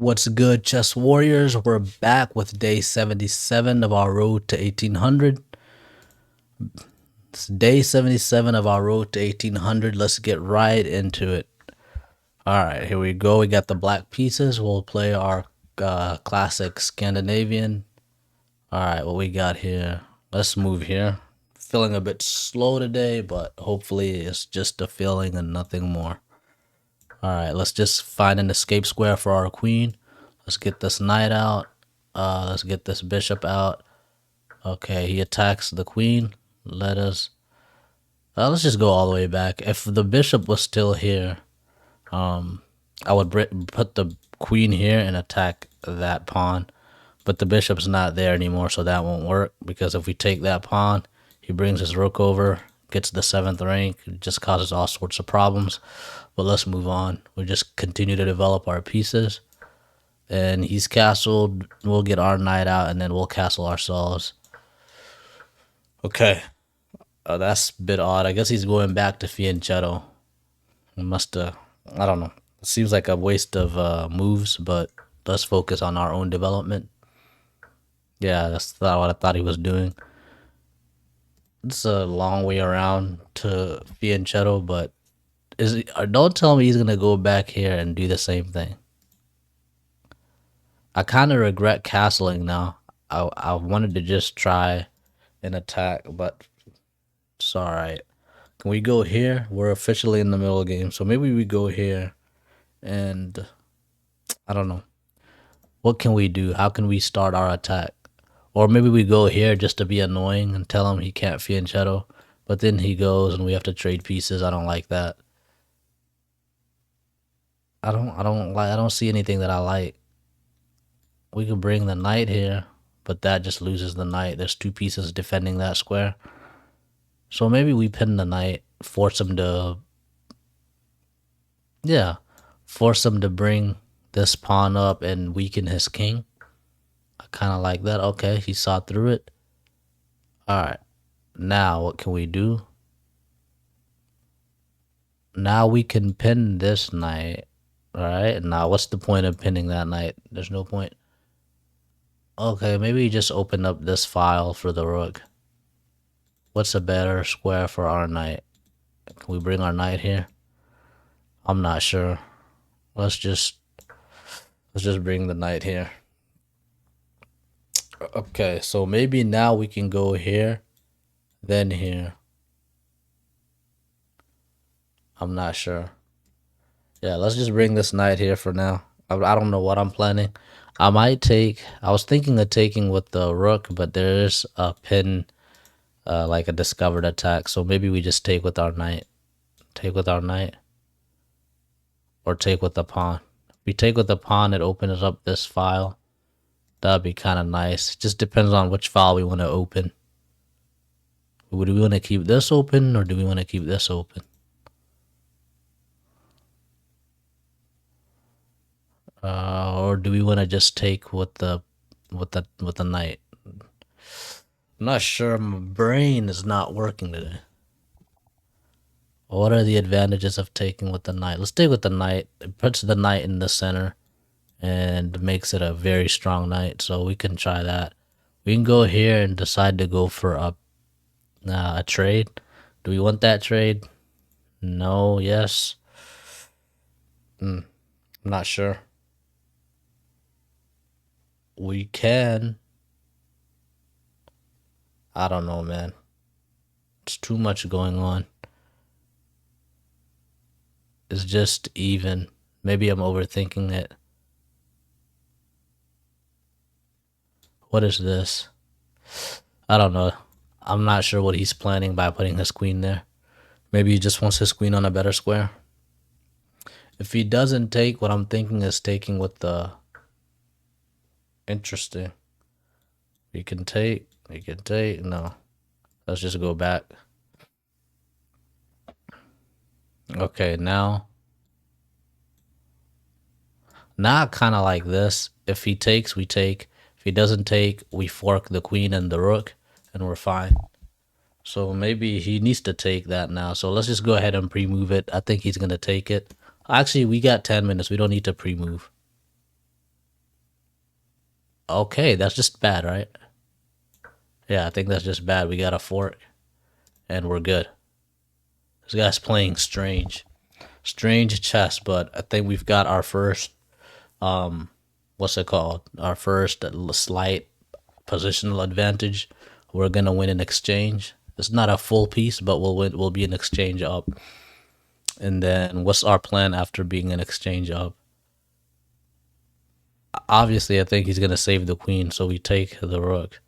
What's good, chess warriors? We're back with day 77 of our road to 1800. It's day 77 of our road to 1800. Let's get right into it. All right, here we go. We got the black pieces. We'll play our classic Scandinavian. All right, what we got here? Let's move here. Feeling a bit slow today, but hopefully it's just a feeling and nothing more. All right, let's just find an escape square for our queen. Let's get this knight out. Let's get this bishop out. Okay, he attacks the queen. Let's just go all the way back. If the bishop was still here, I would put the queen here and attack that pawn. But the bishop's not there anymore, so that won't work. Because if we take that pawn, he brings his rook over, gets the 7th rank. It just causes all sorts of problems. But let's move on. We just continue to develop our pieces. And he's castled. We'll get our knight out, and then we'll castle ourselves. Okay. That's a bit odd. I guess he's going back to fianchetto. He must have... I don't know. It seems like a waste of moves, but let's focus on our own development. Yeah, that's not what I thought he was doing. It's a long way around to fianchetto, but don't tell me he's going to go back here and do the same thing. I kind of regret castling now. I wanted to just try an attack, but it's alright. Can we go here? We're officially in the middle game, so maybe we go here and I don't know. What can we do? How can we start our attack? Or maybe we go here just to be annoying and tell him he can't fianchetto, but then he goes and we have to trade pieces. I don't like that. I don't see anything that I like. We could bring the knight here, but that just loses the knight. There's 2 pieces defending that square. So maybe we pin the knight, force him to... Yeah, force him to bring this pawn up and weaken his king. I kind of like that. Okay, he saw through it. Alright, now what can we do? Now we can pin this knight. Alright, now what's the point of pinning that knight? There's no point. Okay, maybe just open up this file for the rook. What's a better square for our knight? Can we bring our knight here? I'm not sure. Let's just bring the knight here. Okay, so maybe now we can go here, then here. I'm not sure. Yeah, let's just bring this knight here for now. I don't know what I'm planning. I was thinking of taking with the rook, but there's a pin, like a discovered attack. So maybe we just take with our knight. Take with our knight. Or take with the pawn. If we take with the pawn, it opens up this file. That'd be kind of nice. It just depends on which file we want to open. Would we want to keep this open, or do we want to keep this open? Or do we want to just take with the knight? I'm not sure. My brain is not working today. What are the advantages of taking with the knight? Let's take with the knight. It puts the knight in the center and makes it a very strong knight. So we can try that. We can go here and decide to go for a trade. Do we want that trade? No. Yes. I'm not sure. We can. I don't know, man. It's too much going on. It's just even. Maybe I'm overthinking it. What is this? I don't know. I'm not sure what he's planning by putting his queen there. Maybe he just wants his queen on a better square. If he doesn't take, what I'm thinking is taking with the... Interesting. We can take. No. Let's just go back. Okay, now I kind of like this. If he takes, we take. If he doesn't take, we fork the queen and the rook, and we're fine. So maybe he needs to take that now. So let's just go ahead and pre-move it. I think he's going to take it. Actually, we got 10 minutes. We don't need to pre-move. Okay, that's just bad, right? Yeah, I think that's just bad. We got a fork, and we're good. This guy's playing strange chess, but I think we've got our first, what's it called? Our first slight positional advantage. We're gonna win an exchange. It's not a full piece, but we'll win. We'll be an exchange up. And then what's our plan after being an exchange up? Obviously, I think he's gonna save the queen, so we take the rook,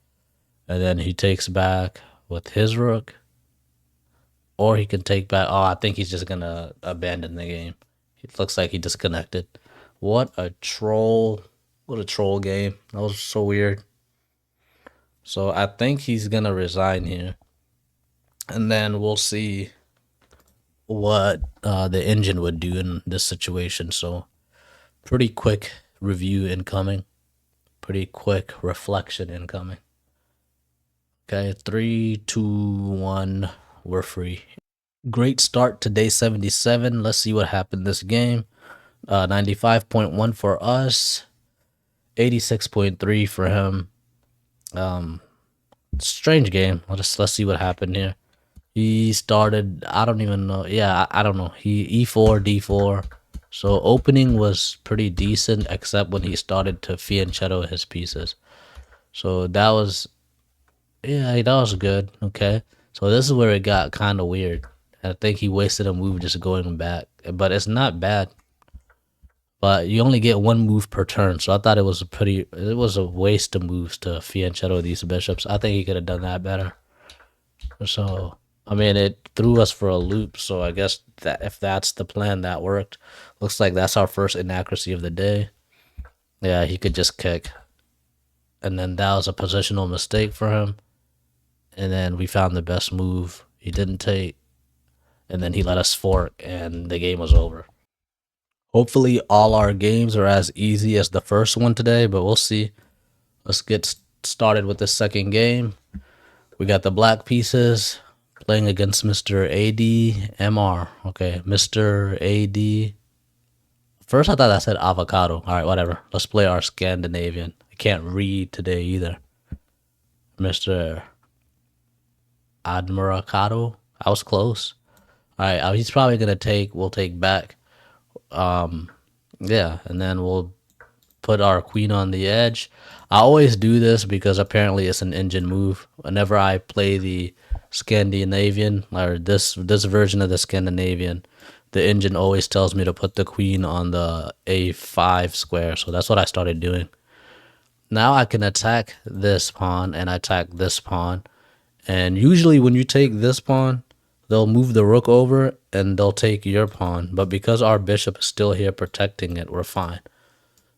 and then he takes back with his rook, or he can take back. Oh, I think he's just gonna abandon the game. It looks like he disconnected. What a troll! What a troll game. That was so weird. So I think he's gonna resign here, and then we'll see what the engine would do in this situation. So pretty quick review incoming. Pretty quick reflection incoming. Okay, 3, 2, 1. We're free. Great start to day 77. Let's see what happened this game. 95.1 for us, 86.3 for him. Strange game. Let's see what happened here. He started, I don't even know. Yeah, I don't know. He E4, D4. So opening was pretty decent, except when he started to fianchetto his pieces. So that was, yeah, that was good. Okay. So this is where it got kind of weird. I think he wasted a move just going back, but it's not bad. But you only get one move per turn, so I thought it was a waste of moves to fianchetto these bishops. I think he could have done that better. So, I mean, it threw us for a loop. So I guess that if that's the plan, that worked. Looks like that's our first inaccuracy of the day. Yeah, he could just kick, and then that was a positional mistake for him. And then we found the best move. He didn't take, and then he let us fork, and the game was over. Hopefully, all our games are as easy as the first one today, but we'll see. Let's get started with the second game. We got the black pieces playing against Mr. ADMR. Okay, Mr. AD. First, I thought that said avocado. All right, whatever. Let's play our Scandinavian. I can't read today either. Mr. Admiracado. I was close. All right, he's probably gonna take. We'll take back. Yeah, and then we'll put our queen on the edge. I always do this because apparently it's an engine move. Whenever I play the Scandinavian or this version of the Scandinavian, the engine always tells me to put the queen on the A5 square. So that's what I started doing. Now I can attack this pawn and attack this pawn. And usually when you take this pawn, they'll move the rook over and they'll take your pawn. But because our bishop is still here protecting it, we're fine.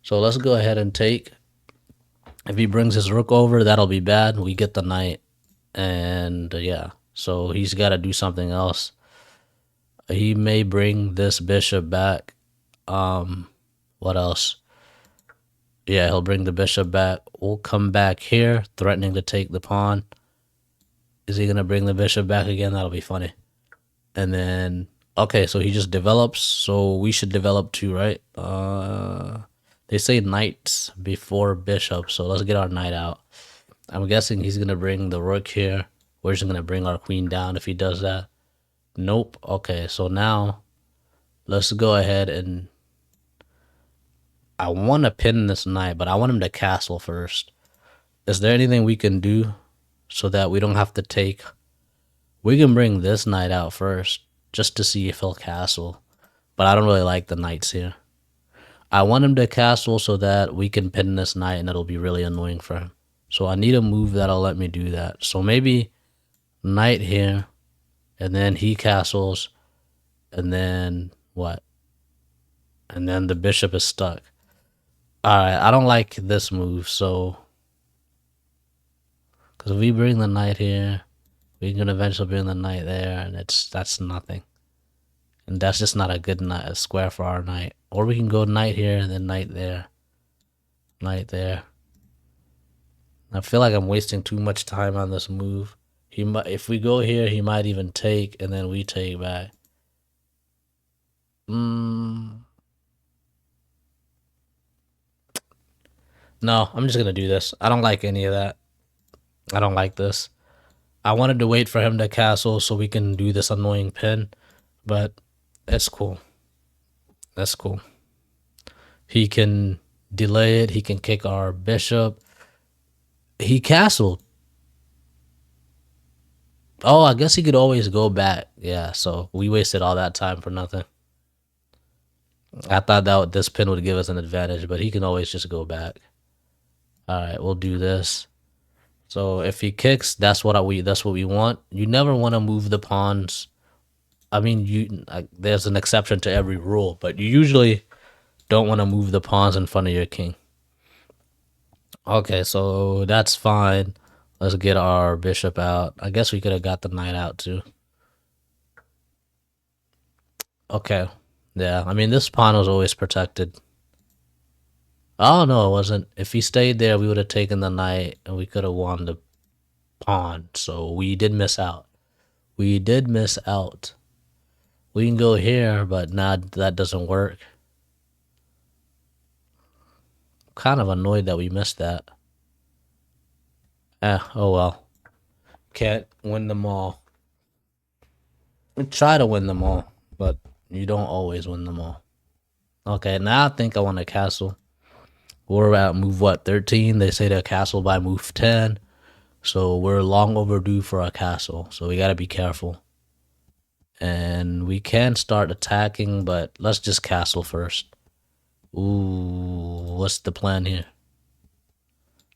So let's go ahead and take. If he brings his rook over, that'll be bad. We get the knight. And yeah, so he's got to do something else. He may bring this bishop back. What else? Yeah, he'll bring the bishop back. We'll come back here, threatening to take the pawn. Is he going to bring the bishop back again? That'll be funny. And then, okay, so he just develops. So we should develop too, right? They say knights before bishop, so let's get our knight out. I'm guessing he's going to bring the rook here. We're just going to bring our queen down if he does that. Nope. Okay, so now let's go ahead and I want to pin this knight, but I want him to castle first. Is there anything we can do so that we don't have to take? We can bring this knight out first just to see if he'll castle, but I don't really like the knights here. I want him to castle so that we can pin this knight and it'll be really annoying for him. So I need a move that'll let me do that. So maybe knight here, and then he castles, and then what? And then the bishop is stuck. Alright, I don't like this move, so because if we bring the knight here, we can eventually bring the knight there, and that's nothing. And that's just not a good knight, a square for our knight. Or we can go knight here and then knight there. Knight there. I feel like I'm wasting too much time on this move. He might, if we go here, he might even take, and then we take back. No, I'm just gonna do this. I don't like any of that. I don't like this. I wanted to wait for him to castle so we can do this annoying pin, but it's cool. That's cool. He can delay it. He can kick our bishop. He castled. Oh, I guess he could always go back. Yeah, so we wasted all that time for nothing. I thought that this pin would give us an advantage, but he can always just go back. All right, we'll do this. So if he kicks, that's what we want. You never want to move the pawns. I mean, there's an exception to every rule, but you usually don't want to move the pawns in front of your king. Okay, so that's fine. Let's get our bishop out. I guess we could have got the knight out too. Okay. Yeah, I mean, this pawn was always protected. Oh, no, it wasn't. If he stayed there, we would have taken the knight and we could have won the pawn. So we did miss out. We did miss out. We can go here, but nah, that doesn't work. Kind of annoyed that we missed that. Oh well. Can't win them all. We try to win them all, but you don't always win them all. Okay, now I think I want a castle. We're at move what, 13? They say to castle by move 10. So we're long overdue for a castle. So we gotta be careful. And we can start attacking, but let's just castle first. Ooh, what's the plan here?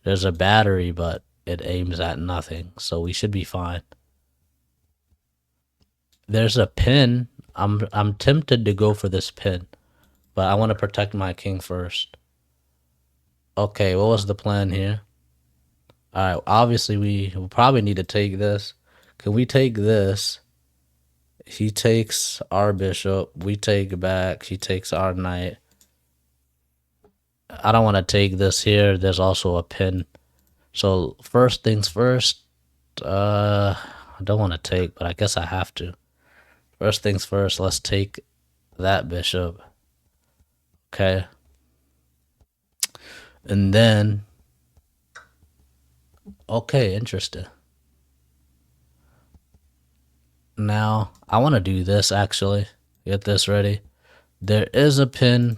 There's a battery, but it aims at nothing, so we should be fine. There's a pin. I'm tempted to go for this pin, but I want to protect my king first. Okay, what was the plan here? All right, obviously we will probably need to take this. Can we take this? He takes our bishop. We take back. He takes our knight. I don't want to take this here. There's also a pin. So first things first. I don't want to take, but I guess I have to. First things first. Let's take that bishop. Okay. And then. Okay, interesting. Now, I want to do this actually. Get this ready. There is a pin.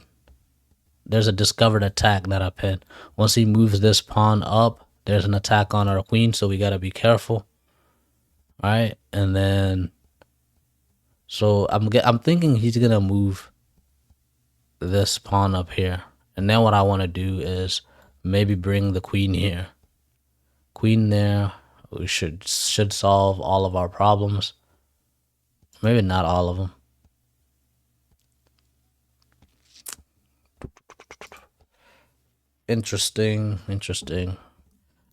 There's a discovered attack, not a pin. Once he moves this pawn up, there's an attack on our queen, so we got to be careful. All right, and then so I'm thinking he's going to move this pawn up here. And then what I want to do is maybe bring the queen here. Queen there. We should solve all of our problems. Maybe not all of them. Interesting.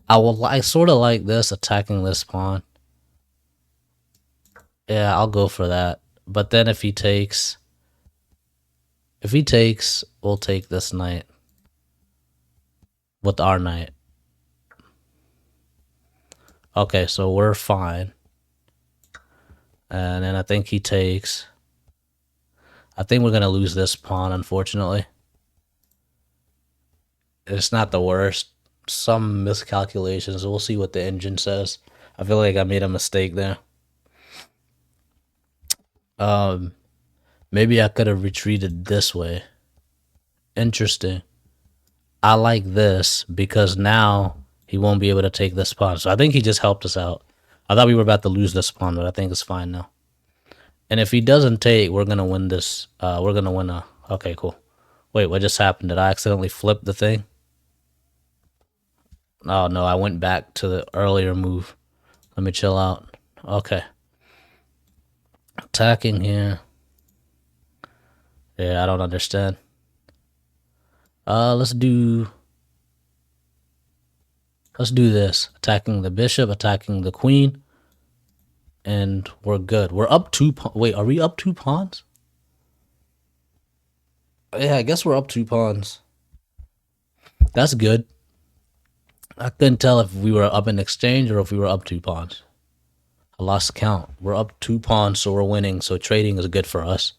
I sort of like this, attacking this pawn. Yeah, I'll go for that. But then if he takes, we'll take this knight with our knight. Okay, so we're fine. And then I think he takes. I think we're going to lose this pawn, unfortunately. It's not the worst. Some miscalculations. We'll see what the engine says. I feel like I made a mistake there. Maybe I could have retreated this way. Interesting. I like this because now he won't be able to take this pawn. So I think he just helped us out. I thought we were about to lose this pawn, but I think it's fine now. And if he doesn't take, we're going to win this. We're going to win a... Okay, cool. Wait, what just happened? Did I accidentally flip the thing? Oh, no, I went back to the earlier move. Let me chill out. Okay. Attacking here. Yeah, I don't understand. Let's do this. Attacking the bishop, attacking the queen. And we're good. We're up 2 pawns. Wait, are we up 2 pawns? Yeah, I guess we're up 2 pawns. That's good. I couldn't tell if we were up in exchange or if we were up 2 pawns. I lost count. We're up 2 pawns, so we're winning. So trading is good for us.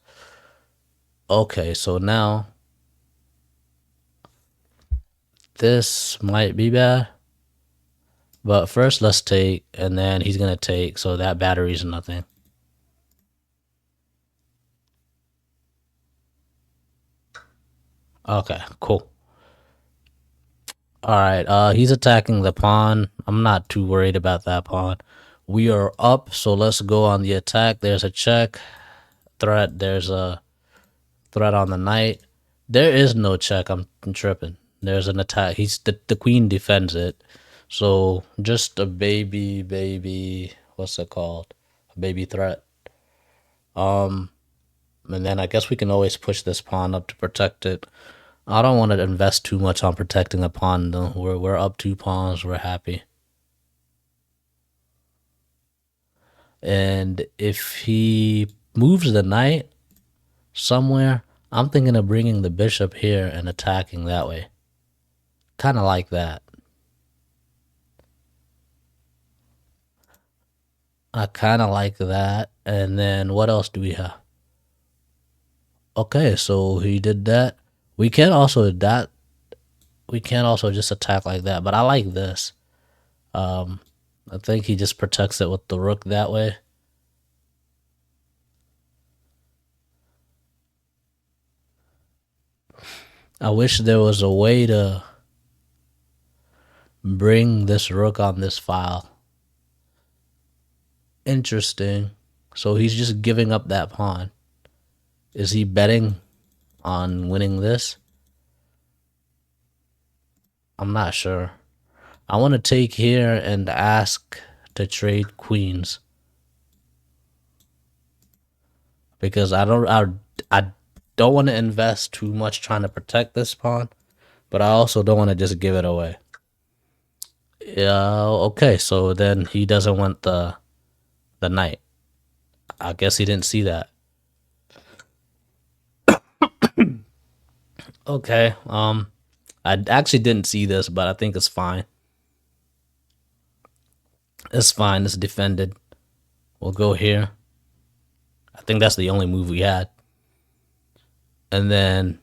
Okay, so now This might be bad. But first, let's take, and then he's going to take, so that battery's nothing. Okay, cool. Alright, he's attacking the pawn. I'm not too worried about that pawn. We are up, so let's go on the attack. There's a check. Threat, there's a threat on the knight. There is no check, I'm tripping. There's an attack. The queen defends it. So just a baby, what's it called? A baby threat. And then I guess we can always push this pawn up to protect it. I don't want to invest too much on protecting a pawn though. We're up 2 pawns, we're happy. And if he moves the knight somewhere, I'm thinking of bringing the bishop here and attacking that way. Kind of like that. I kind of like that. And then what else do we have? Okay, so he did that. We can also just attack like that, but I like this. I think he just protects it with the rook that way. I wish there was a way to bring this rook on this file. Interesting. So he's just giving up that pawn. Is he betting on winning this? I'm not sure. I want to take here and ask to trade queens. Because I don't want to invest too much trying to protect this pawn, but I also don't want to just give it away. Yeah, okay, so then he doesn't want the knight. I guess he didn't see that. Okay, I actually didn't see this, but I think it's fine. It's fine, it's defended. We'll go here. I think that's the only move we had. And then,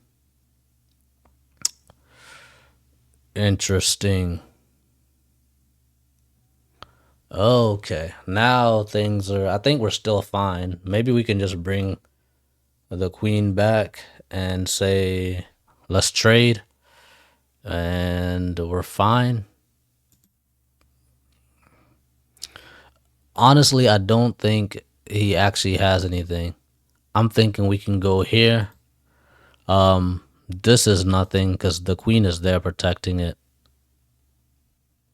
interesting. Okay, now things are, I think we're still fine. Maybe we can just bring the queen back and say, let's trade. And we're fine. Honestly, I don't think he actually has anything. I'm thinking we can go here. This is nothing because the queen is there protecting it.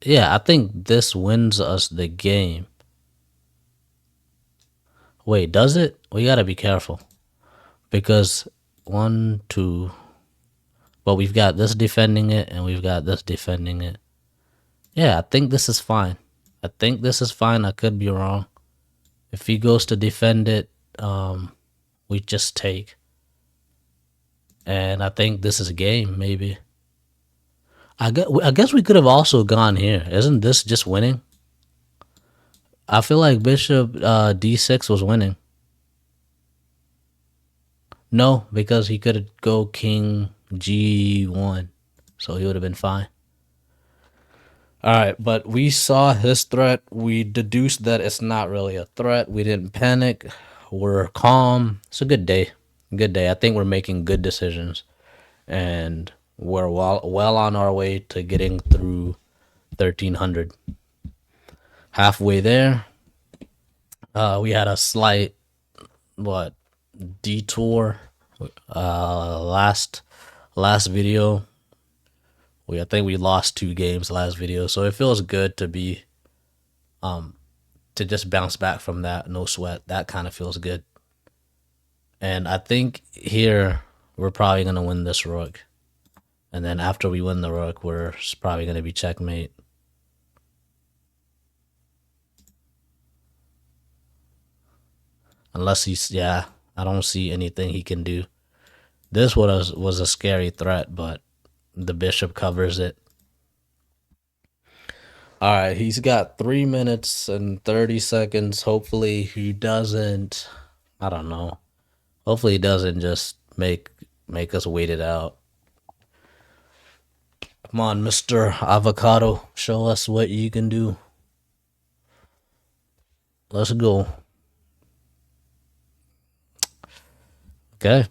Yeah, I think this wins us the game. Wait, does it? We gotta be careful. Because 1, 2. But we've got this defending it and we've got this defending it. Yeah, I think this is fine. I think this is fine. I could be wrong. If he goes to defend it, we just take. And I think this is a game, maybe. I guess we could have also gone here. Isn't this just winning? I feel like bishop d6 was winning. No, because he could go king g1. So he would have been fine. Alright, but we saw his threat. We deduced that it's not really a threat. We didn't panic. We're calm. It's a good day. Good day. I think we're making good decisions. And we're well on our way to getting through 1300. Halfway there. We had a slight detour last video. I think we lost 2 games last video, so it feels good to be to just bounce back from that. No sweat. That kind of feels good. And I think here we're probably gonna win this rook. And then after we win the rook, we're probably gonna be checkmate. Unless he's, yeah, I don't see anything he can do. This was a scary threat, but the bishop covers it. All right, he's got 3 minutes and 30 seconds. Hopefully he doesn't, I don't know. Hopefully he doesn't just make us wait it out. Come on, Mr. Avocado. Show us what you can do. Let's go. Okay.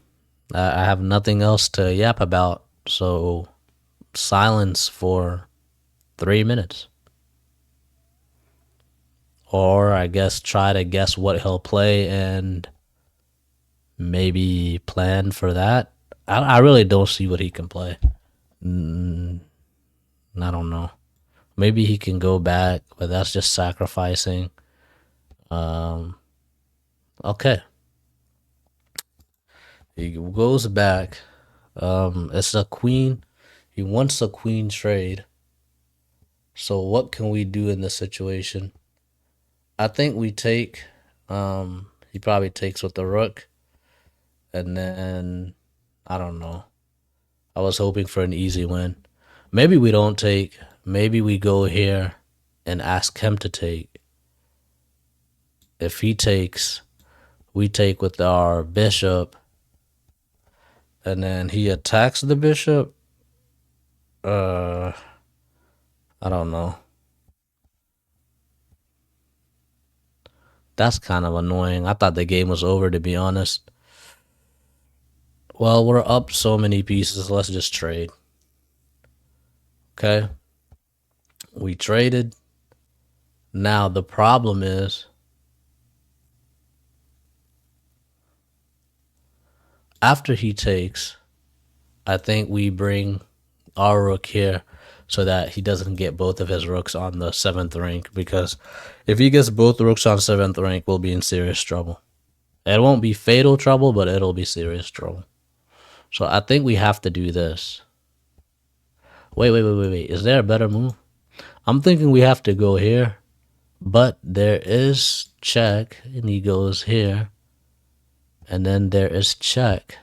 I have nothing else to yap about. So, silence for 3 minutes. Or I guess try to guess what he'll play and maybe plan for that. I really don't see what he can play. I don't know. Maybe he can go back, but that's just sacrificing. Okay. He goes back. It's a queen. He wants a queen trade. So what can we do in this situation? I think we take. He probably takes with the rook, and then I don't know. I was hoping for an easy win. Maybe we don't take. Maybe we go here and ask him to take. If he takes, we take with our bishop, and then he attacks the bishop. I don't know. That's kind of annoying. I thought the game was over, to be honest. Well, we're up so many pieces. Let's just trade. Okay. We traded. Now, the problem is after he takes, I think we bring our rook here so that he doesn't get both of his rooks on the 7th rank, because if he gets both rooks on 7th rank, we'll be in serious trouble. It won't be fatal trouble, but it'll be serious trouble. So I think we have to do this. Wait. Is there a better move? I'm thinking we have to go here, but there is check, and he goes here, and then there is check,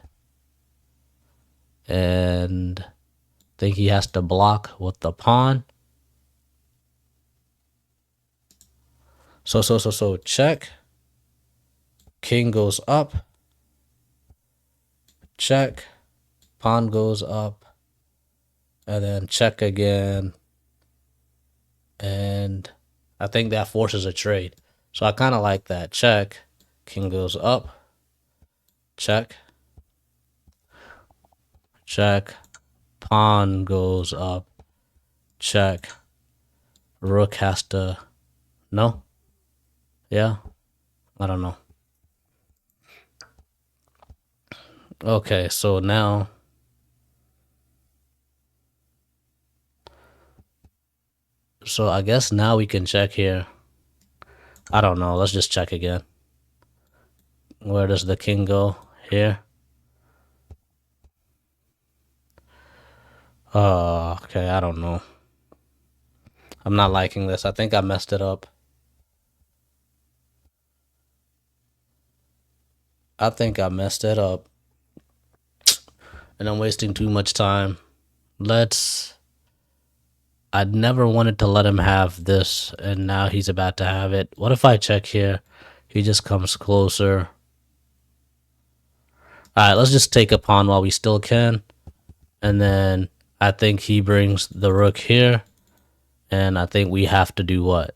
and I think he has to block with the pawn. So check. King goes up. Check. Pawn goes up. And then check again. And I think that forces a trade. So I kind of like that. Check. King goes up. Check. Check. Pawn goes up. Check. Rook has to... No? Yeah? I don't know. Okay, so now... So I guess now we can check here. I don't know. Let's just check again. Where does the king go? Here? Okay, I don't know. I'm not liking this. I think I messed it up. I think I messed it up. And I'm wasting too much time. I'd never wanted to let him have this, and now he's about to have it. What if I check here? He just comes closer. Alright, let's just take a pawn while we still can. And then I think he brings the rook here. And I think we have to do what?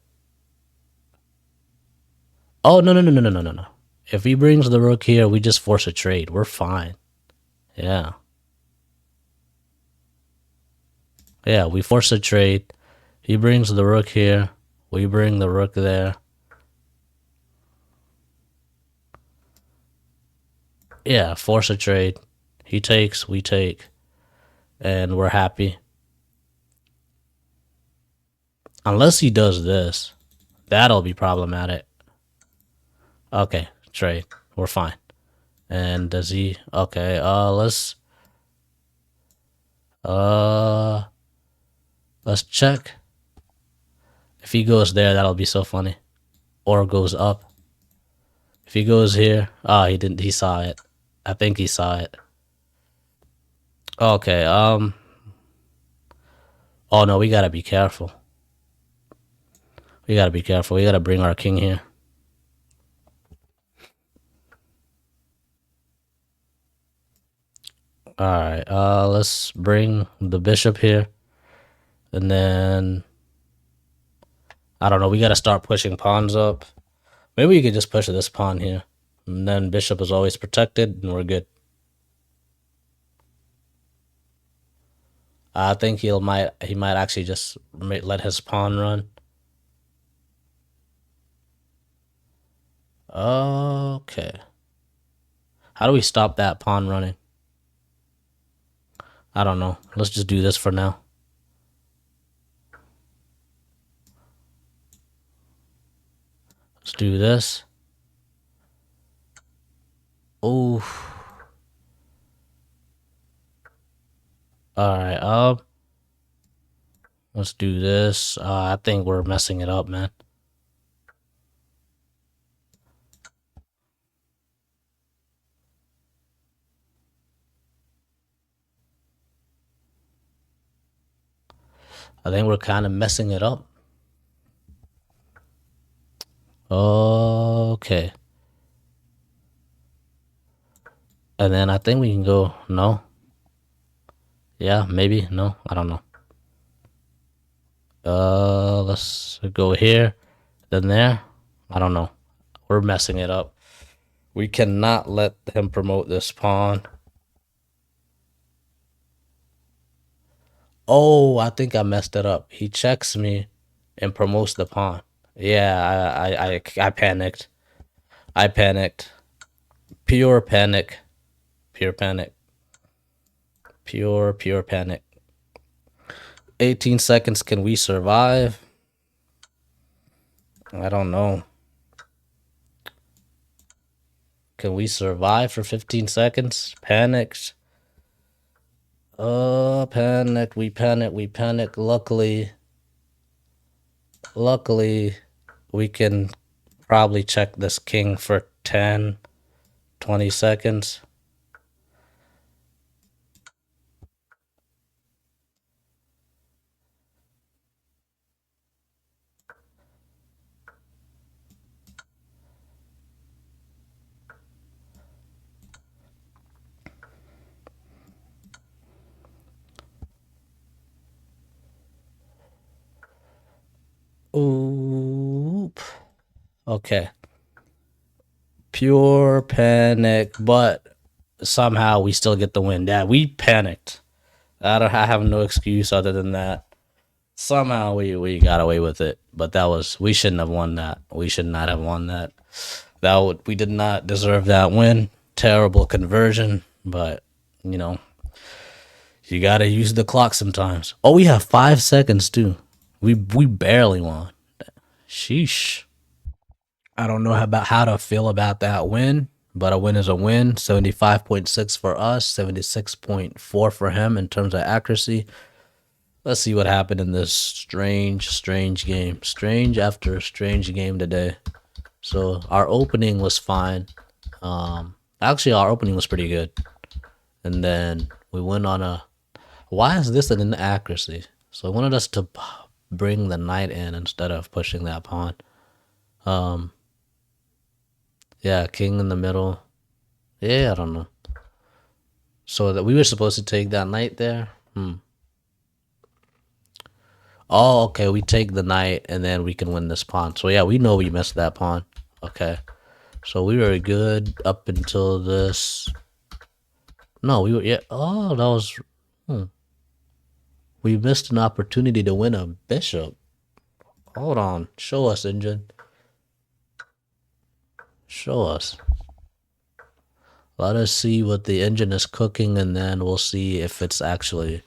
Oh, no. If he brings the rook here, we just force a trade. We're fine. Yeah. Yeah, we force a trade. He brings the rook here. We bring the rook there. Yeah, force a trade. He takes, we take. And we're happy. Unless he does this. That'll be problematic. Okay, trade. We're fine. And does he... Okay, let's check. If he goes there, that'll be so funny. Or goes up. If he goes here... Oh, he didn't. He saw it. I think he saw it. Okay, oh no, we gotta be careful. We gotta bring our king here. Alright, let's bring the bishop here. And then, I don't know, we gotta start pushing pawns up. Maybe we could just push this pawn here. And then bishop is always protected, and we're good. I think he might actually just let his pawn run. Okay. How do we stop that pawn running? I don't know. Let's just do this for now. Let's do this. Oh. Alright, let's do this. I think we're messing it up, man. I think we're kind of messing it up. Okay. And then I think we can go, no. Yeah, maybe, no, I don't know. Let's go here, then there. I don't know. We're messing it up. We cannot let him promote this pawn. Oh, I think I messed it up. He checks me and promotes the pawn. Yeah, I panicked. I panicked. Pure panic. Pure panic. Pure panic. 18 seconds. Can we survive? I don't know. Can we survive for 15 seconds? Panicked. Panicked. We panic. Luckily, we can probably check this king for 10, 20 seconds. Oop. Okay. Pure panic, but somehow we still get the win. Yeah, we panicked. I have no excuse other than that. Somehow we got away with it, but we shouldn't have won that. We should not have won that. We did not deserve that win. Terrible conversion, but you know, you gotta use the clock sometimes. Oh, we have 5 seconds too. We barely won. Sheesh. I don't know how to feel about that win, but a win is a win. 75.6 for us, 76.4 for him in terms of accuracy. Let's see what happened in this strange game. Strange after strange game today. So our opening was fine. Actually, our opening was pretty good. And then we went on a... Why is this an inaccuracy? So it wanted us to bring the knight in instead of pushing that pawn. Yeah, king in the middle. Yeah, I don't know. So that we were supposed to take that knight there? Oh, okay, we take the knight and then we can win this pawn. So yeah, we know we missed that pawn. Okay. So we were good up until this. No, we were, yeah. Oh, that was, we missed an opportunity to win a bishop. Hold on. Show us, engine. Show us. Let us see what the engine is cooking, and then we'll see if it's actually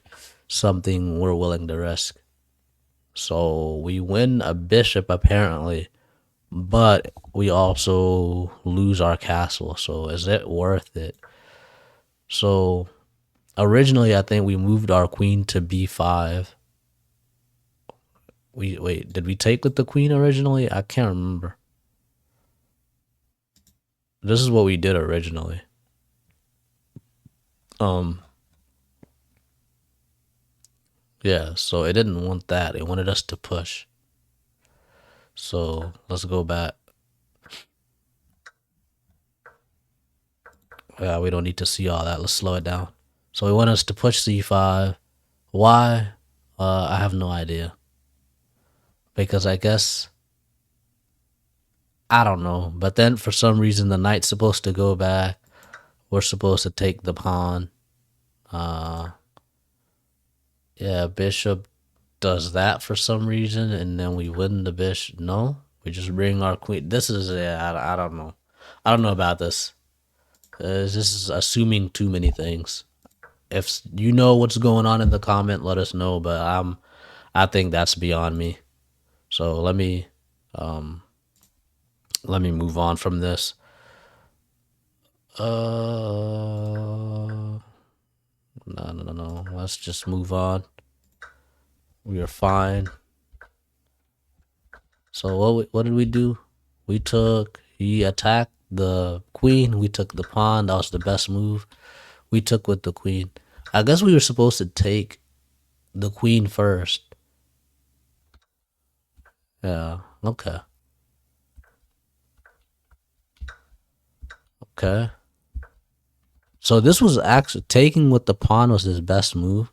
something we're willing to risk. So we win a bishop, apparently, but we also lose our castle. So is it worth it? So originally, I think we moved our queen to b5. Wait, did we take with the queen originally? I can't remember. This is what we did originally. Yeah, so it didn't want that. It wanted us to push. So let's go back. Yeah, we don't need to see all that. Let's slow it down. So we want us to push c5. Why? I have no idea because I guess I don't know. But then for some reason the knight's supposed to go back. We're supposed to take the pawn. Uh, yeah, bishop does that for some reason, and then we win the bishop. No, we just bring our queen. This is I don't know. I don't know about this. This is assuming too many things. If you know what's going on in the comment, let us know. But I think that's beyond me. So um let me move on from this. No. Let's just move on. We are fine. So what did we do? He attacked the queen. We took the pawn. That was the best move. We took with the queen. I guess we were supposed to take the queen first. Yeah. Okay. Okay. So this was actually taking with the pawn was his best move.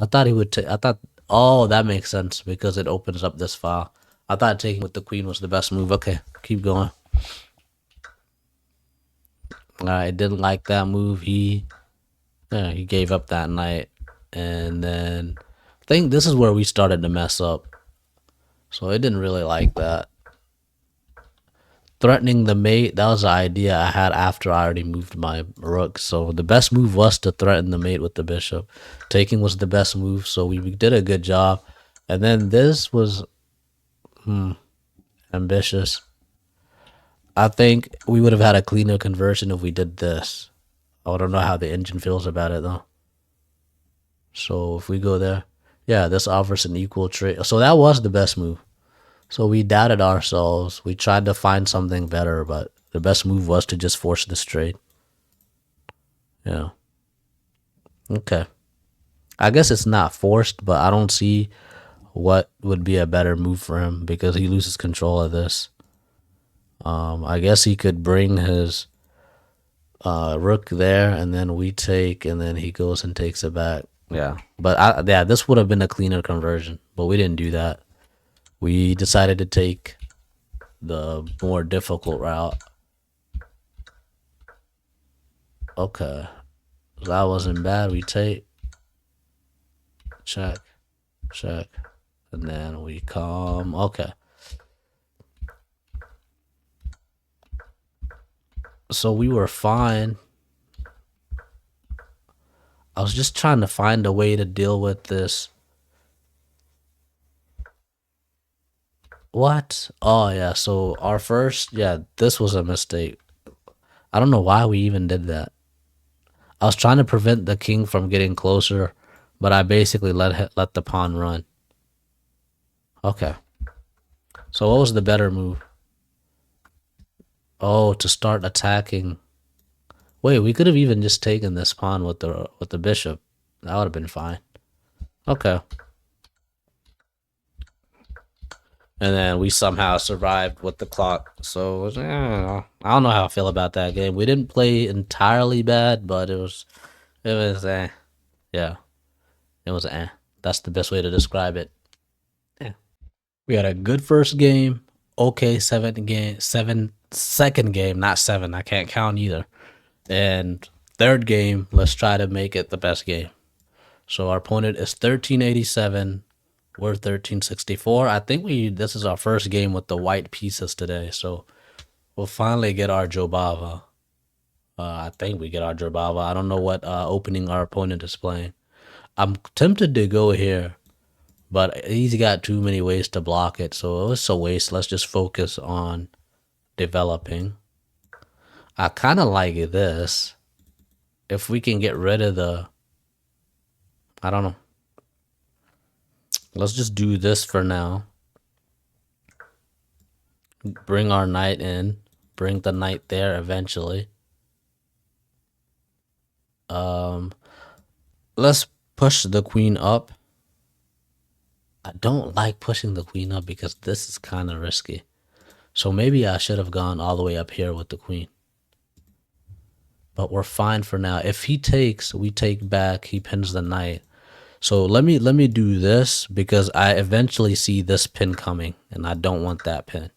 I thought he would take. I thought. Oh, that makes sense because it opens up this file. I thought taking with the queen was the best move. Okay, keep going. I didn't like that move. He gave up that knight, and then I think this is where we started to mess up. So I didn't really like that. Threatening the mate, that was the idea I had after I already moved my rook. So the best move was to threaten the mate with the bishop. Taking was the best move, so we did a good job. And then this was ambitious. I think we would have had a cleaner conversion if we did this. I don't know how the engine feels about it though. So if we go there, yeah, this offers an equal trade. So that was the best move. So we doubted ourselves. We tried to find something better, but the best move was to just force this trade. Yeah. Okay. I guess it's not forced, but I don't see what would be a better move for him because he loses control of this. I guess he could bring his rook there, and then we take, and then he goes and takes it back. Yeah, but this would have been a cleaner conversion, but we didn't do that. We decided to take the more difficult route. Okay, that wasn't bad. We take check, and then we come. Okay. So we were fine. I was just trying to find a way to deal with this. What? Oh, yeah. So our first, yeah, this was a mistake. I don't know why we even did that. I was trying to prevent the king from getting closer, but I basically let the pawn run. Okay. So what was the better move? Oh, to start attacking. Wait, we could have even just taken this pawn with the bishop. That would have been fine. Okay. And then we somehow survived with the clock. So I don't know how I feel about that game. We didn't play entirely bad, but it was yeah, it was That's the best way to describe it. Yeah, we had a good first game. Okay, second game, not seven. I can't count either. And third game, let's try to make it the best game. So our opponent is 1387. We're 1364. I think this is our first game with the white pieces today. So we'll finally get our Jobava. I think we get our Jobava. I don't know what opening our opponent is playing. I'm tempted to go here, but he's got too many ways to block it. So it's a waste. Let's just focus on developing. I kind of like this. If we can get rid of I don't know. Let's just do this for now. Bring our knight in. Bring the knight there eventually. Let's push the queen up. I don't like pushing the queen up because this is kind of risky. So maybe I should have gone all the way up here with the queen. But we're fine for now. If he takes, we take back. He pins the knight. So let me do this because I eventually see this pin coming and I don't want that pin.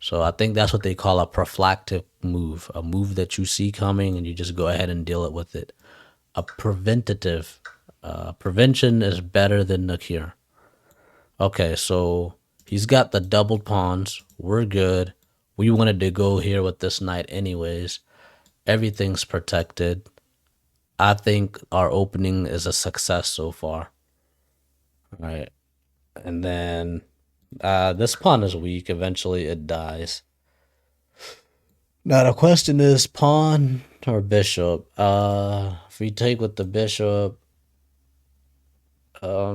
So I think that's what they call a prophylactic move, a move that you see coming and you just go ahead and deal it with it. A preventative. Prevention is better than the cure. Okay, so he's got the doubled pawns. We're good. We wanted to go here with this knight anyways. Everything's protected. I think our opening is a success so far. All right. And then this pawn is weak. Eventually it dies. Now the question is pawn or bishop. If we take with the bishop, I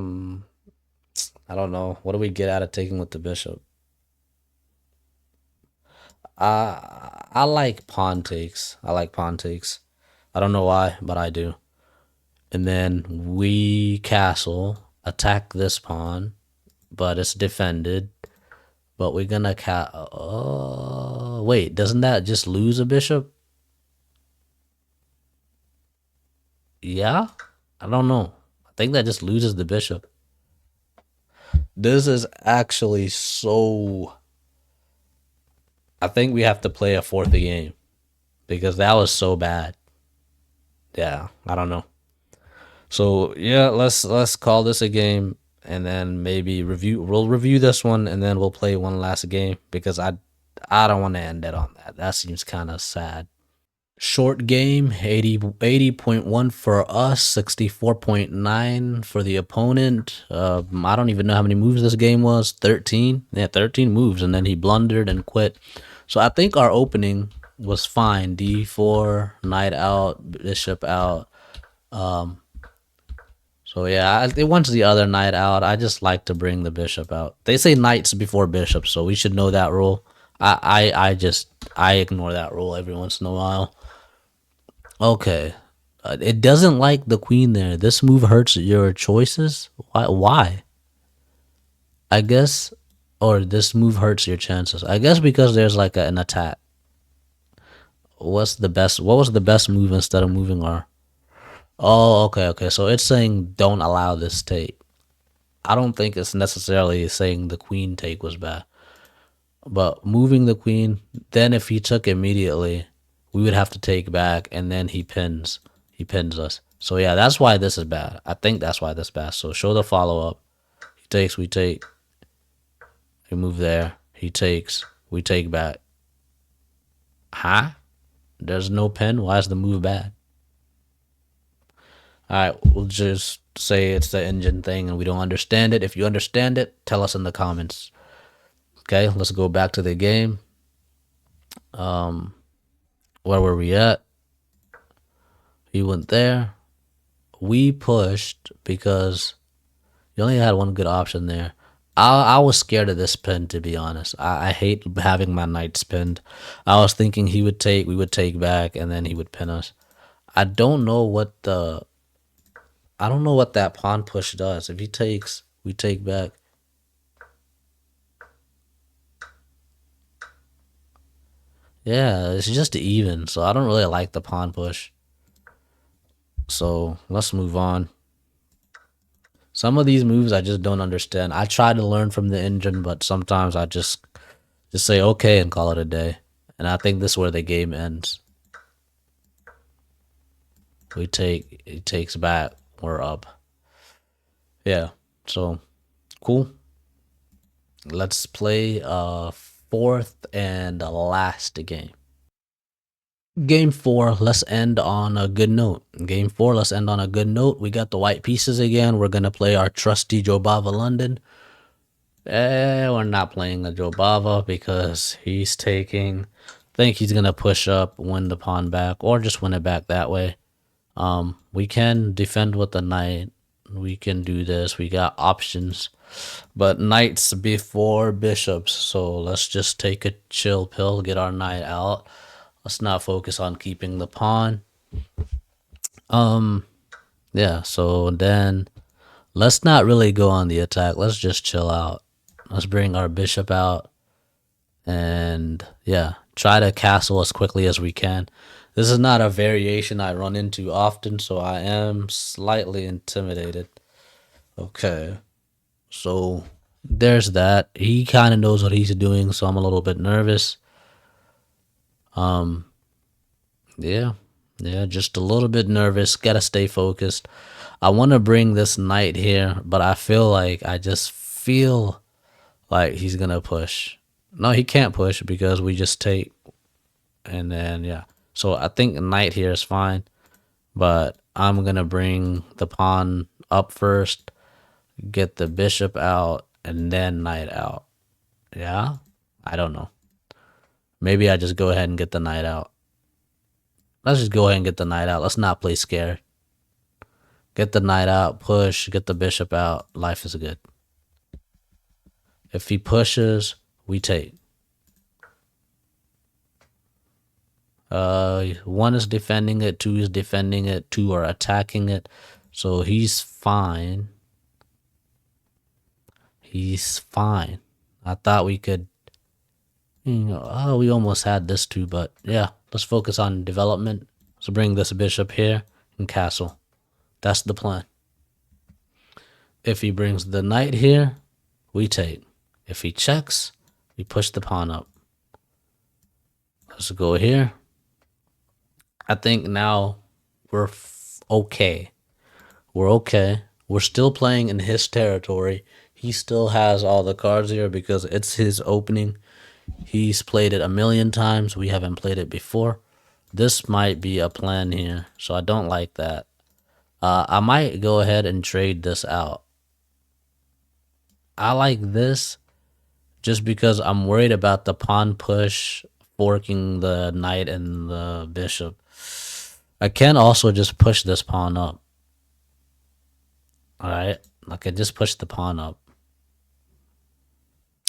don't know. What do we get out of taking with the bishop? I like pawn takes. I like pawn takes. I don't know why, but I do. And then we castle, attack this pawn, but it's defended. But we're gonna wait, doesn't that just lose a bishop? Yeah? I don't know. I think that just loses the bishop. This is actually so. I think we have to play a fourth game because that was so bad. Yeah, I don't know. So yeah, let's call this a game and then maybe we'll review this one and then we'll play one last game because I don't want to end it on that. That seems kind of sad. Short game, 80.1 for us, 64.9 for the opponent. I don't even know how many moves this game was. 13. Yeah, 13 moves, and then he blundered and quit. So I think our opening was fine. D4, knight out, bishop out. So yeah, it wants the other knight out. I just like to bring the bishop out. They say knights before bishops, so we should know that rule. I ignore that rule every once in a while. Okay. It doesn't like the queen there. This move hurts your choices. Why? I guess, or this move hurts your chances. I guess because there's like an attack. What's the best? What was the best move instead of moving our? Oh, okay. So it's saying don't allow this take. I don't think it's necessarily saying the queen take was bad. But moving the queen, then if he took immediately, we would have to take back, and then he pins us. So yeah, that's why this is bad. I think that's why this is bad. So show the follow up. He takes, we take. We move there. He takes, we take back. Huh? There's no pin. Why is the move bad? All right, we'll just say it's the engine thing, and we don't understand it. If you understand it, tell us in the comments. Okay, let's go back to the game. Where were we at? He went there. We pushed because you only had one good option there. I was scared of this pin, to be honest. I hate having my knights pinned. I was thinking he would take, we would take back, and then he would pin us. I don't know what that pawn push does. If he takes, we take back. Yeah, it's just even, so I don't really like the pawn push. So let's move on. Some of these moves I just don't understand. I try to learn from the engine, but sometimes I just say okay and call it a day. And I think this is where the game ends. We take, it takes back, we're up. Yeah, so cool. Let's play fourth and last game. Game 4, let's end on a good note. Game 4, let's end on a good note. We got the white pieces again. We're going to play our trusty Jobava London. We're not playing the Jobava because he's taking. I think he's going to push up, win the pawn back, or just win it back that way. We can defend with the knight. We can do this. We got options. But knights before bishops. So let's just take a chill pill, get our knight out. Let's not focus on keeping the pawn. Yeah, so then let's not really go on the attack. Let's just chill out. Let's bring our bishop out. And yeah, try to castle as quickly as we can. This is not a variation I run into often, so I am slightly intimidated. Okay. So there's that. He kind of knows what he's doing, so I'm a little bit nervous. Um, yeah, yeah, just a little bit nervous. Gotta stay focused. I want to bring this knight here, but I just feel like he's gonna push. No, he can't push because we just take, and then yeah. So I think knight here is fine, but I'm gonna bring the pawn up first, get the bishop out, and then knight out. Yeah, I don't know. Maybe I just go ahead and get the knight out. Let's just go ahead and get the knight out. Let's not play scared. Get the knight out, push, get the bishop out. Life is good. If he pushes, we take. One is defending it, two is defending it, two are attacking it. So he's fine. He's fine. I thought we could, we almost had this too, but yeah, let's focus on development. So bring this bishop here and castle. That's the plan. If he brings the knight here, we take. If he checks, we push the pawn up. Let's go here. I think now we're okay. We're okay. We're still playing in his territory. He still has all the cards here because it's his opening. He's played it a million times. We haven't played it before. This might be a plan here, so I don't like that. I might go ahead and trade this out. I like this just because I'm worried about the pawn push forking the knight and the bishop. I can also just push this pawn up. Alright, I can just push the pawn up.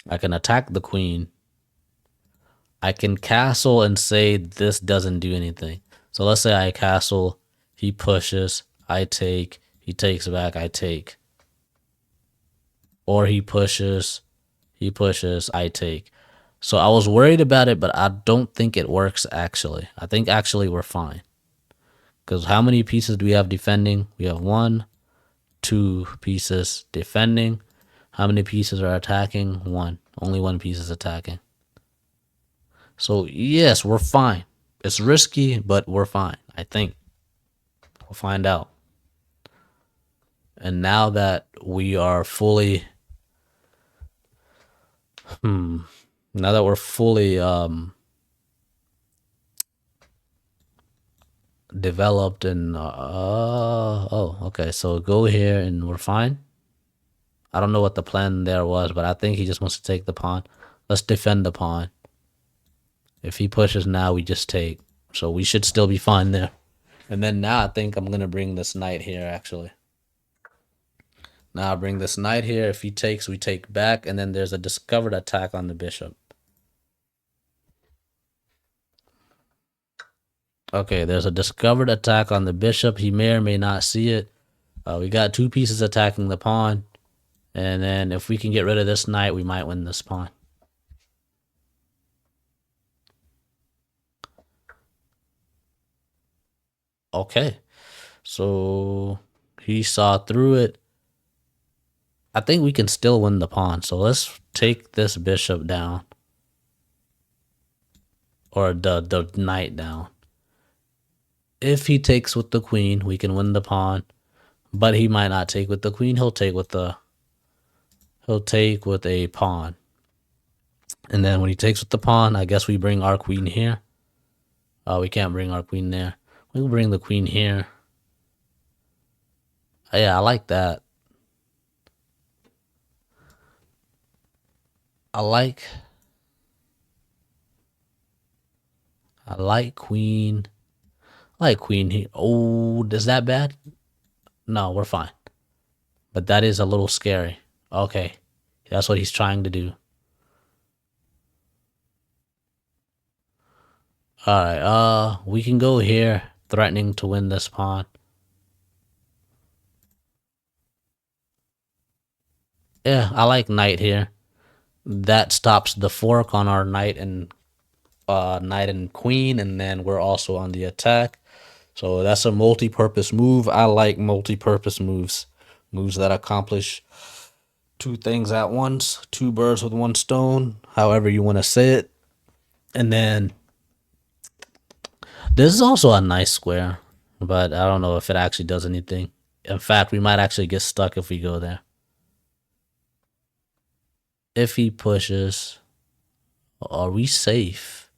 I can attack the queen. I can castle and say this doesn't do anything. So let's say I castle, he pushes, I take, he takes back, I take. Or he pushes, I take. So I was worried about it, but I don't think it works actually. I think actually we're fine. Because how many pieces do we have defending? We have 1, 2 pieces defending. How many pieces are attacking? 1. Only 1 piece is attacking. So yes, we're fine. It's risky, but we're fine, I think. We'll find out. And now that we are fully now that we're fully developed and okay, so go here and we're fine. I don't know what the plan there was, but I think he just wants to take the pawn. Let's defend the pawn. If he pushes now, we just take. So we should still be fine there. And then now I think I'm gonna bring this knight here actually. Now I bring this knight here. If he takes, we take back, and then there's a discovered attack on the bishop. Okay, there's a discovered attack on the bishop. He may or may not see it. We got 2 pieces attacking the pawn. And then if we can get rid of this knight, we might win this pawn. Okay, so he saw through it. I think we can still win the pawn. So let's take this bishop down. Or the knight down. If he takes with the queen, we can win the pawn. But he might not take with the queen. He'll take with a pawn. And then when he takes with the pawn, I guess we bring our queen here. We can't bring our queen there. We'll bring the queen here. Yeah, I like that. I like queen. I like queen here. Oh, is that bad? No, we're fine. But that is a little scary. Okay. That's what he's trying to do. Alright, we can go here, threatening to win this pawn. Yeah, I like knight here. That stops the fork on our knight and queen, and then we're also on the attack. So that's a multi-purpose move. I like multi-purpose moves. Moves that accomplish two things at once, two birds with one stone, however you want to say it. And then this is also a nice square, but I don't know if it actually does anything. In fact, we might actually get stuck if we go there. If he pushes, are we safe?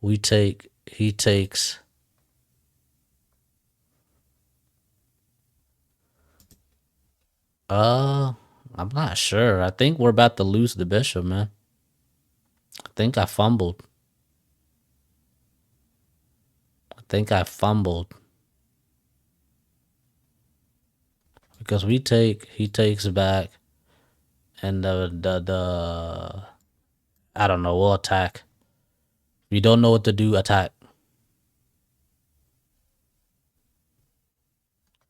He takes. I'm not sure. I think we're about to lose the bishop, man. I think I fumbled. Because he takes back, and the I don't know, we'll attack. If you don't know what to do, attack.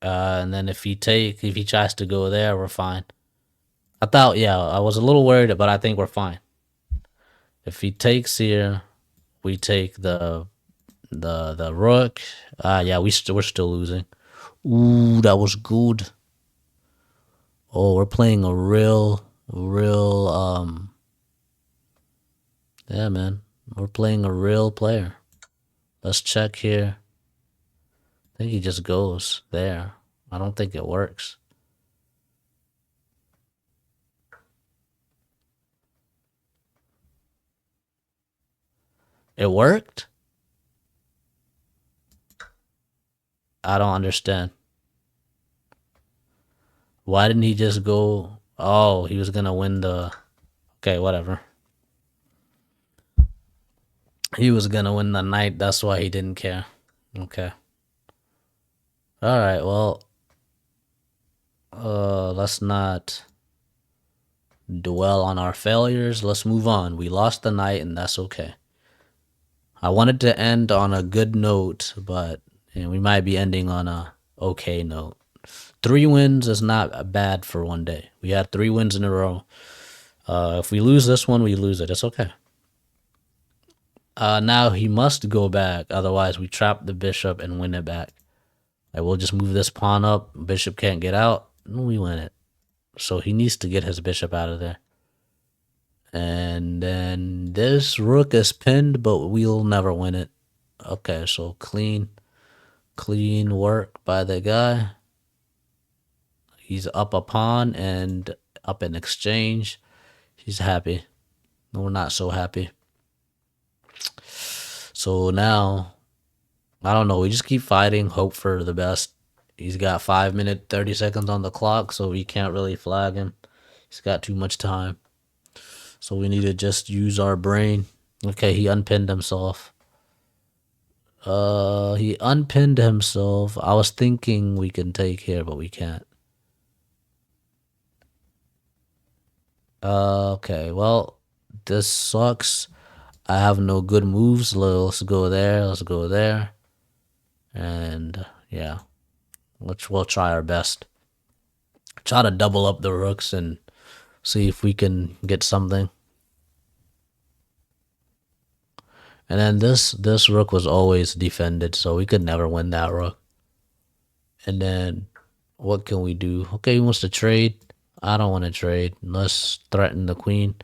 And then if he tries to go there, we're fine. I was a little worried, but I think we're fine. If he takes here, we take the rook. Yeah, we're still losing. Ooh, that was good. Oh, we're playing a real yeah, man. We're playing a real player. Let's check here. I think he just goes there. I don't think it works. It worked? I don't understand. Why didn't he just go? Oh, he was gonna win the. Okay, whatever. He was gonna win the knight. That's why he didn't care. Okay. All right. Well, let's not dwell on our failures. Let's move on. We lost the knight, and that's okay. I wanted to end on a good note, but we might be ending on a okay note. 3 wins is not bad for one day. We had 3 wins in a row. If we lose this one, we lose it. It's okay. Now he must go back, otherwise we trap the bishop and win it back. Like, we'll just move this pawn up. Bishop can't get out, and we win it. So he needs to get his bishop out of there. And then this rook is pinned, but we'll never win it. Okay, so clean work by the guy. He's up a pawn and up in exchange. He's happy. We're not so happy. So now, I don't know. We just keep fighting, hope for the best. He's got 5 minutes, 30 seconds on the clock, so we can't really flag him. He's got too much time. So we need to just use our brain. Okay, he unpinned himself. He unpinned himself. I was thinking we can take here, but we can't. Okay, well, this sucks. I have no good moves. Let's go there. Let's go there. And yeah, we'll try our best. Try to double up the rooks and see if we can get something. And then this rook was always defended, so we could never win that rook. And then what can we do? Okay, he wants to trade. I don't want to trade. Let's threaten the queen.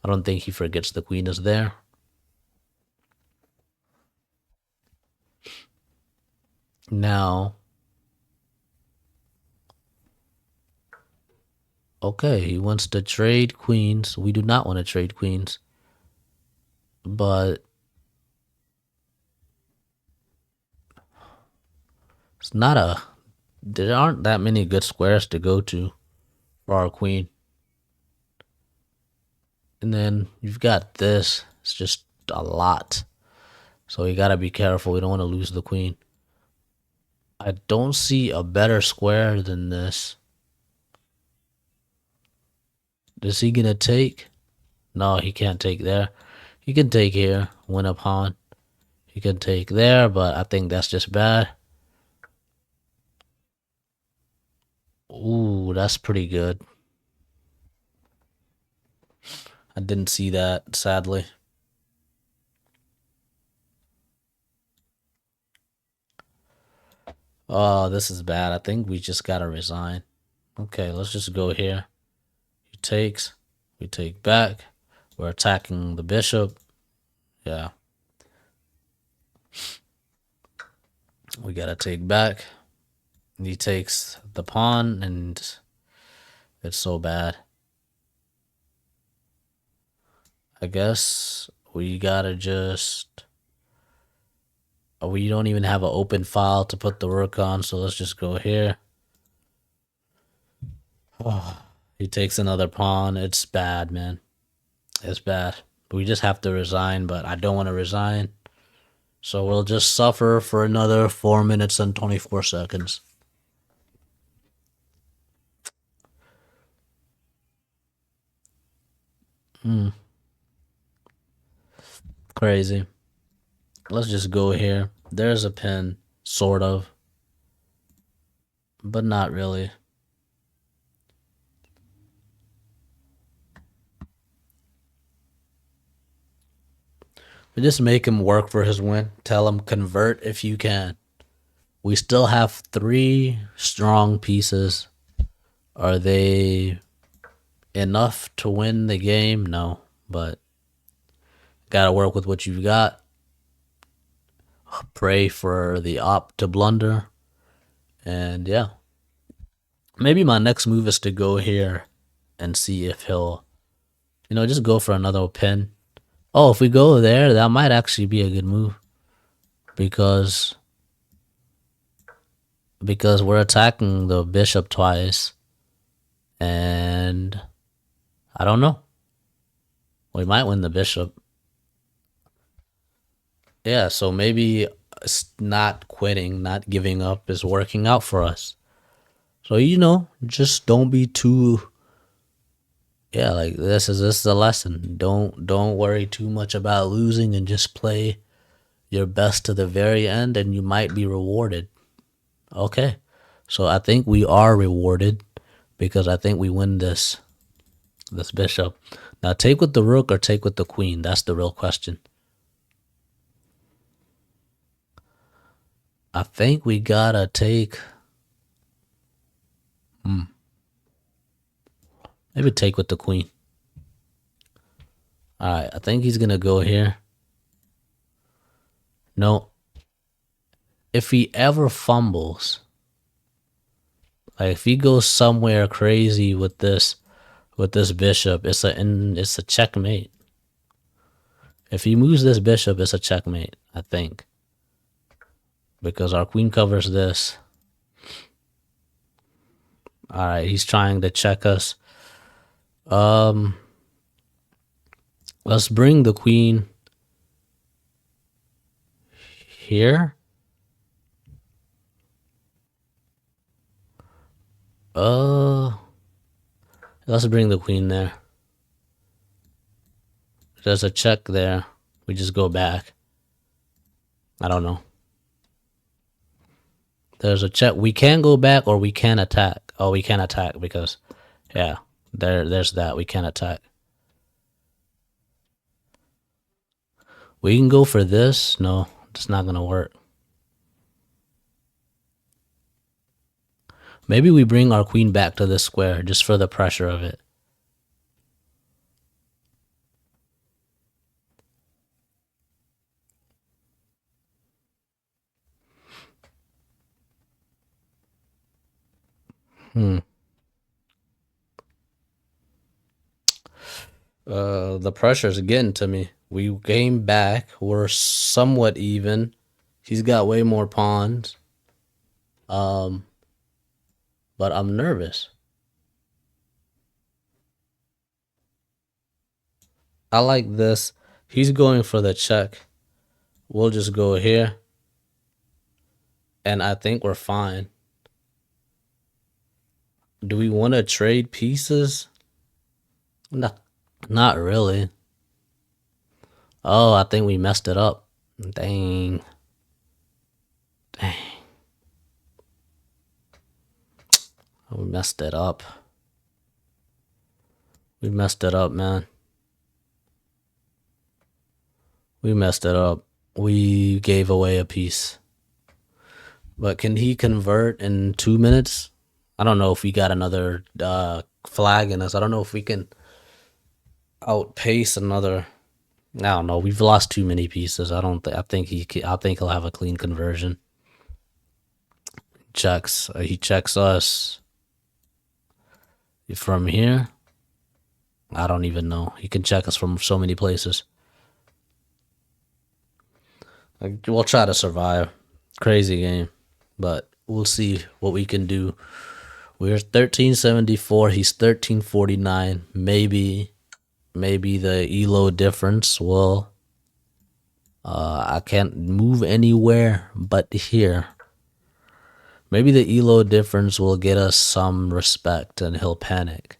I don't think he forgets the queen is there. Now, okay, he wants to trade queens. We do not want to trade queens. But it's not a. There aren't that many good squares to go to for our queen. And then you've got this. It's just a lot. So you gotta be careful. We don't want to lose the queen. I don't see a better square than this. Is he gonna take? No, he can't take there. He can take here, win a pawn. He can take there, but I think that's just bad. Ooh, that's pretty good. I didn't see that, sadly. Oh, this is bad. I think we just gotta resign. Okay, let's just go here. He takes. We take back. We're attacking the bishop. Yeah. We gotta take back. He takes the pawn, and it's so bad. I guess we gotta just. We don't even have an open file to put the work on, so let's just go here. Oh, he takes another pawn. It's bad, man. It's bad. We just have to resign, but I don't want to resign. So we'll just suffer for another 4 minutes and 24 seconds. Crazy. Let's just go here. There's a pin, sort of, but not really. We just make him work for his win. Tell him convert if you can. We still have 3 strong pieces. Are they enough to win the game? No, but gotta work with what you've got. Pray for the op to blunder. And yeah. Maybe my next move is to go here and see if he'll, just go for another pin. Oh, if we go there, that might actually be a good move. Because we're attacking the bishop twice. And I don't know. We might win the bishop. Yeah, so maybe not quitting, not giving up is working out for us. So, just don't be too, like this is a lesson. Don't worry too much about losing and just play your best to the very end and you might be rewarded. Okay. So I think we are rewarded because I think we win this bishop. Now take with the rook or take with the queen. That's the real question. I think we gotta take. Maybe take with the queen. Alright, I think he's gonna go here. No. If he ever fumbles, like if he goes somewhere crazy with this bishop, it's a checkmate. If he moves this bishop, it's a checkmate, I think. Because our queen covers this. Alright, he's trying to check us. Let's bring the queen here. Let's bring the queen there. There's a check there. We just go back. I don't know. There's a check. We can go back or we can attack. Oh, we can attack because, yeah, there's that. We can attack. We can go for this. No, it's not going to work. Maybe we bring our queen back to this square just for the pressure of it. The pressure's getting to me. We came back. We're somewhat even. He's got way more pawns. But I'm nervous. I like this. He's going for the check. We'll just go here. And I think we're fine. Do we want to trade pieces? No, not really. Oh, I think we messed it up. Dang. We messed it up. We messed it up, man. We messed it up. We gave away a piece. But can he convert in 2 minutes? I don't know if we got another flag in us. I don't know if we can outpace another. I don't know. We've lost too many pieces. I don't. I think he. I think he'll have a clean conversion. Checks. He checks us from here. I don't even know. He can check us from so many places. We'll try to survive. Crazy game, but we'll see what we can do. We're 1374. He's 1349. Maybe the ELO difference will. I can't move anywhere but here. Maybe the ELO difference will get us some respect and he'll panic.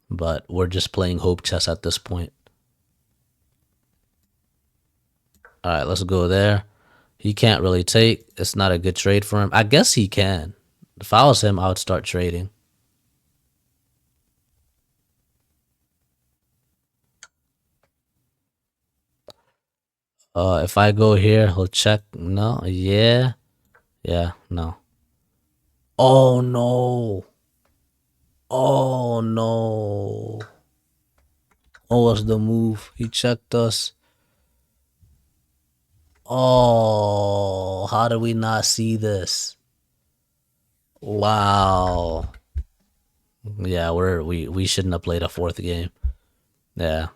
But we're just playing hope chess at this point. All right, let's go there. He can't really take. It's not a good trade for him. I guess he can. If I was him, I would start trading. If I go here, he'll check. No, yeah, no. Oh no. Oh no. What was the move? He checked us. Oh, how did we not see this? Wow. Yeah, we shouldn't have played a fourth game. Yeah.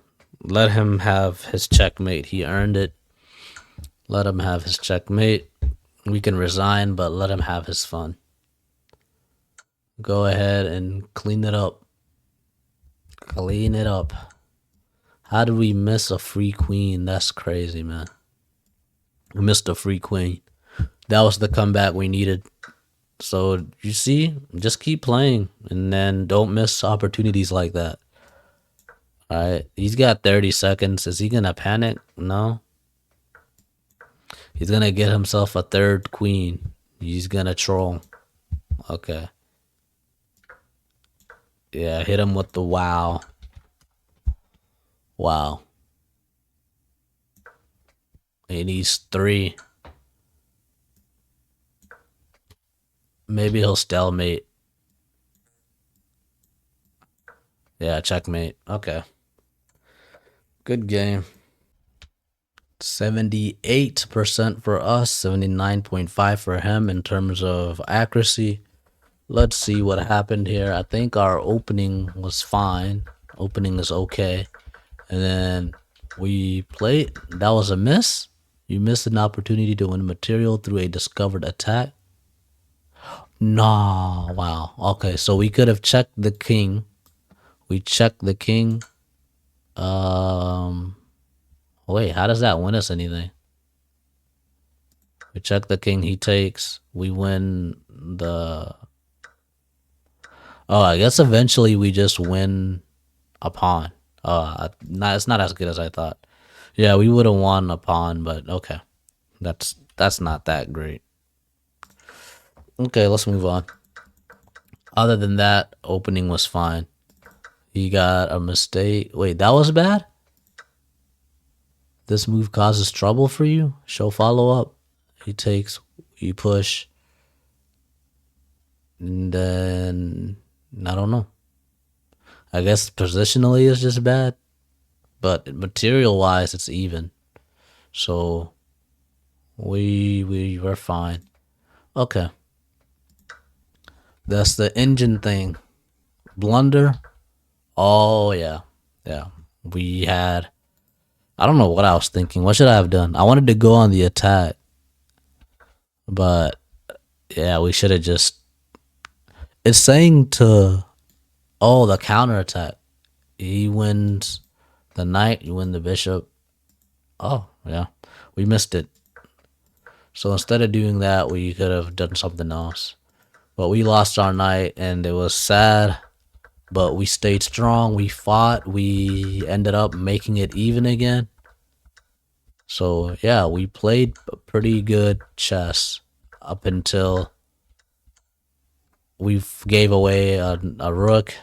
Let him have his checkmate. He earned it. Let him have his checkmate. We can resign, but let him have his fun. Go ahead and clean it up. Clean it up. How did we miss a free queen? That's crazy, man. We missed a free queen. That was the comeback we needed. So, you see, just keep playing and then don't miss opportunities like that. All right, he's got 30 seconds. Is he going to panic? No. He's going to get himself a third queen. He's going to troll. Okay. Yeah, hit him with the wow. Wow. He needs 3. Maybe he'll stalemate. Yeah, checkmate. Okay. Good game. 78% for us, 79.5 for him in terms of accuracy. Let's see what happened here. I think our opening was fine. Opening is okay. And then we played. That was a miss. You missed an opportunity to win material through a discovered attack. Nah, wow. Okay, so we could have checked the king. We checked the king. Wait, how does that win us anything? We check the king, he takes. We win the... Oh, I guess eventually we just win a pawn. It's not as good as I thought. Yeah, we would have won a pawn, but okay. That's not that great. Okay, let's move on. Other than that, opening was fine. He got a mistake. Wait, that was bad? This move causes trouble for you? Show follow-up. He takes, you push. And then, I don't know. I guess positionally is just bad. But material-wise, it's even. So, we were fine. Okay. That's the engine thing. Blunder. Oh, yeah. Yeah. We had... I don't know what I was thinking. What should I have done? I wanted to go on the attack. But, yeah, we should have just... It's saying to... Oh, the counterattack. He wins the knight. You win the bishop. Oh, yeah. We missed it. So instead of doing that, we could have done something else. But we lost our knight, and it was sad. But we stayed strong. We fought. We ended up making it even again. So, yeah, we played pretty good chess up until we gave away a rook.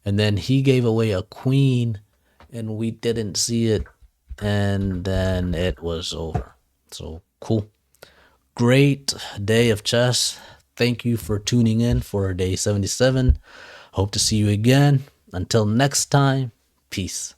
And then he gave away a queen, and we didn't see it. And then it was over. So, cool. great day of chess. Thank you for tuning in for day 77. Hope to see you again. Until next time, peace.